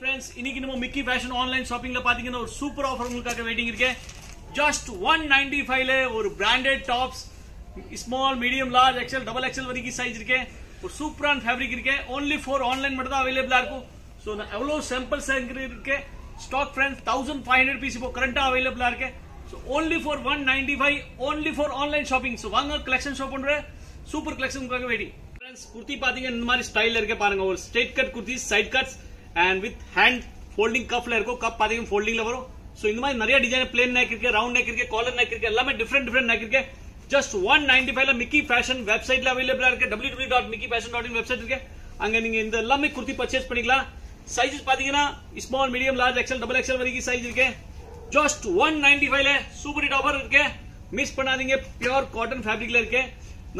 Friends இன்னைக்கு நம்ம Mickey fashion online ஷாப்பிங்ல பாத்தீங்கன்னா ஒரு சூப்பர் ஆஃபர் உங்களுக்காக வெயிட்டிங் இருக்கு. ஜஸ்ட் 195 ல ஒரு branded tops small medium large XL double XL வரைக்கும் சைஸ் இருக்கு. ஒரு சூப்பரான ஃபேப்ரிக் இருக்கு. only for ஆன்லைன் மட்டும் தான் அவேலபிளா இருக்கும். சோ எவ்வளவு சாம்பிள்ஸ் இருக்கு. ஸ்டாக் ஃப்ரெண்ட்ஸ் 1500 பீஸ் இப்போ கரண்டா அவேலபிளா இருக்கு. So only for 195 only for online shopping. So வாங்க கலெக்ஷன் ஷாப் பண்ற சூப்பர் கலெக்ஷன் உங்களுக்காக வெயிட்டிங். फ्रेंड्स कुर्ती பாத்தீங்க இந்த மாதிரி ஸ்டைல்ல இருக்கு பாருங்க. ஒரு straight cut kurti side cuts and with hand folding cuff la irukku. cup pathing folding la varum. So indha mari nariya design plain neck irukku, round neck irukku, collar neck irukku, ellame different neck irukku. Just 195 la Mickey Fashion website la available ah irukku. www.mickeyfashion.in website irukku. anga neenga indha ellame kurti purchase panikalam. sizes pathina small medium large xl double xl variki size irukku. just 195 la super hit offer irukku. miss பண்ணாதீங்க. pure cotton fabric la irukku.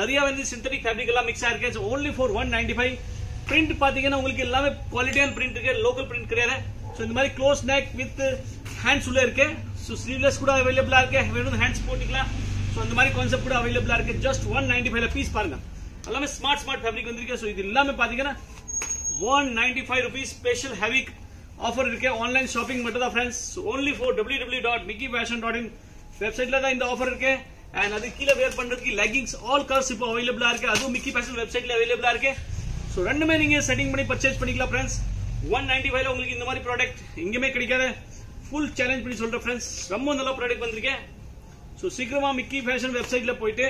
nariya வந்து synthetic fabric எல்லாம் mix ஆயிருக்கு. so only for 195. print பாத்தீங்கன்னா உங்களுக்கு எல்லாமே குவாலிட்டியான print இருக்கு. Local print கிடையாது. சோ இந்த மாதிரி க்ளோஸ் neck with hands உள்ள இருக்கு. சோ ஸ்லீவ்லெஸ் கூட அவேலபிளா இருக்கு. வேணும் ஹேண்ட்ஸ் போட்டுக்கலாம். சோ இந்த மாதிரி கான்செப்ட் கூட அவேலபிளா இருக்கு. just 195 ல பீஸ் பாருங்க. எல்லாமே ஸ்மார்ட் ஃபேப்ரிக் வந்திருக்கு. சோ இது எல்லாமே பாத்தீங்கன்னா 195 rupees ஸ்பெஷல் ஹெவி ஆஃபர் இருக்கு. ஆன்லைன் ஷாப்பிங் மட்டும் தான் फ्रेंड्स. only for www.mickeyfashion.in வெப்சைட்ல தான் இந்த ஆஃபர் இருக்கு. and அது கீழ வேர் பண்றதுக்கு leggings all colors இப்போ அவேலபிளா இருக்கு. அதுவும் மிக்கி ஃபேஷன் வெப்சைட்ல அவேலபிளா இருக்கு. சோ ரெண்டுமே நீங்க செட்டிங் பண்ணி பர்ச்சேஸ் பண்ணிக்கலாம் फ्रेंड्स. 195 ல உங்களுக்கு இந்த மாதிரி ப்ராடக்ட் எங்கேயுமே கிடைக்காத ஃபுல் சேலஞ்ச் பண்ணி சொல்றேன் फ्रेंड्स. ரொம்ப நல்ல ப்ராடக்ட் வந்திருக்கு. சோ சீக்கிரமா மிக்கி ஃபேஷன் வெப்சைட்ல போயிட்டு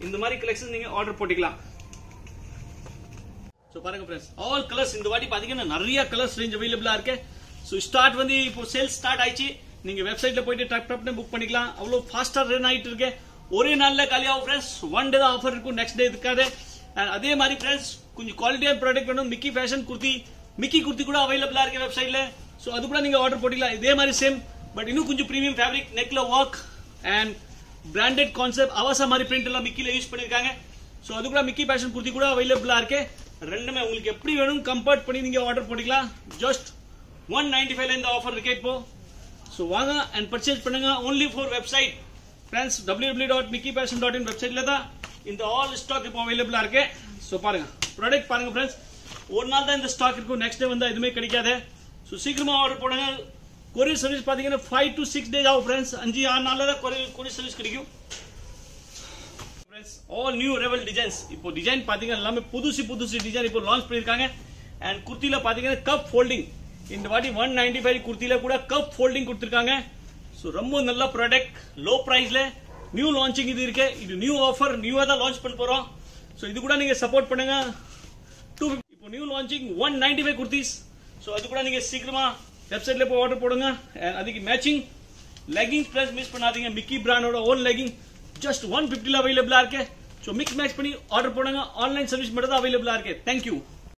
இந்த மாதிரி கலெக்ஷன் நீங்க ஆர்டர் போட்டுக்கலாம். சோ பாருங்க फ्रेंड्स ஆல் கலர்ஸ் இந்த வாட்டி பாத்தீங்கன்னா நிறைய கலர்ஸ் ரேஞ்ச் அவேலபிளா இருக்கு. சோ ஸ்டார்ட் வந்து இப்போ சேல்ஸ் ஸ்டார்ட் ஆயிச்சு. நீங்க வெப்சைட்ல போயிட்டு டப்னு புக் பண்ணிக்கலாம். அவ்வளவு ஃபாஸ்டா ரன் ஆயிட்டு இருக்கு. ஒரே நாள்ல காலி ஆகும் फ्रेंड्स. ஒன் டே தான் ஆஃபர் இருக்கும். நெக்ஸ்ட் டே இருக்காது. அதே மாதிரி फ्रेंड्स கொஞ்சம் குவாலிட்டியான ப்ராடக்ட் வேணும். Mickey fashion kurti Mickey kurti கூட அவைலபிளா இருக்கு வெப்சைட்ல. சோ அது கூட நீங்க ஆர்டர் போட்டுக்கலாம். இதே மாதிரி சேம் பட் இன்னும் கொஞ்சம் பிரீமியம் ஃபேப்ரிக் நெக்ல ஒர்க் அண்ட் பிராண்டட் கான்செப்ட் அவசா மாதிரி பிரிண்ட் எல்லாம் மிக்கில யூஸ் பண்ணிருக்காங்க. சோ அது கூட மிக்கி ஃபேஷன் குர்த்தி கூட அவைலபிளா இருக்கு. ரெண்டுமே உங்களுக்கு எப்படி வேணும் கம்பேர்ட் பண்ணி நீங்க ஆர்டர் போட்டுக்கலாம். ஜஸ்ட் 195 ல இந்த ஆஃபர் இருக்கு இப்போ. சோ வாங்க அண்ட் பர்ச்சேஸ் பண்ணுங்க. only for website friends www.mickeyfashion.in வெப்சைட்ல தான் இந்த ஆல் ஸ்டாக் இப்போ அவைலபிளா இருக்கு. சோ பாருங்க ப்ராடக்ட் பாருங்க फ्रेंड्स. ஒரு நாள் தான் இந்த ஸ்டாக் இருக்கும். நெக்ஸ்ட் டே வந்தா எதுவுமே கிடைக்காது. சோ சீக்கிரமா ஆர்டர் போடுங்க. கொரியர் சர்வீஸ் பாத்தீங்கன்னா 5 to 6 days ஆகும் फ्रेंड्स. 5-6 நாள்ல தான் கொரியர் சர்வீஸ் கிடைக்கும். फ्रेंड्स ஆல் நியூ ரெவல் டிசைன்ஸ் இப்போ டிசைன் பாத்தீங்கன்னா எல்லாமே புதுசு டிசைன் இப்போ லான்ச் பண்ணிருக்காங்க. அண்ட் குர்த்தில பாத்தீங்கன்னா கப் ஃபோல்டிங் இந்த வாட்டி 195 குர்த்தில கூட கப் ஃபோல்டிங் கொடுத்திருக்காங்க. சோ ரொம்ப நல்ல ப்ராடக்ட் லோ பிரைஸ்ல நியூ லான்ச்சிங் இது இருக்கு. இது நியூ ஆஃபர் நியூவா தான் லான்ச் பண்ண போறோம். சோ இது கூட நீங்க சப்போர்ட் பண்ணுங்க. 250 இப்போ நியூ லான்ச்சிங் 195 குர்த்திஸ். சோ அது கூட நீங்க சீக்கிரமா வெப்சைட்ல போய் ஆர்டர் போடுங்க. அதுக்கு மேட்சிங் லெகிங்ஸ் பிளஸ் மிஸ் பண்ணாதீங்க. மிக்கி பிராண்டோட ஓன் லெகிங் ஜஸ்ட் 150 ல அவைலபிளா இருக்கு. சோ மிக்ஸ் மேட்ச் பண்ணி ஆர்டர் போடுங்க. ஆன்லைன் சர்வீஸ் மட்டும் தான் அவைலபிளா இருக்கு. தேங்க்யூ.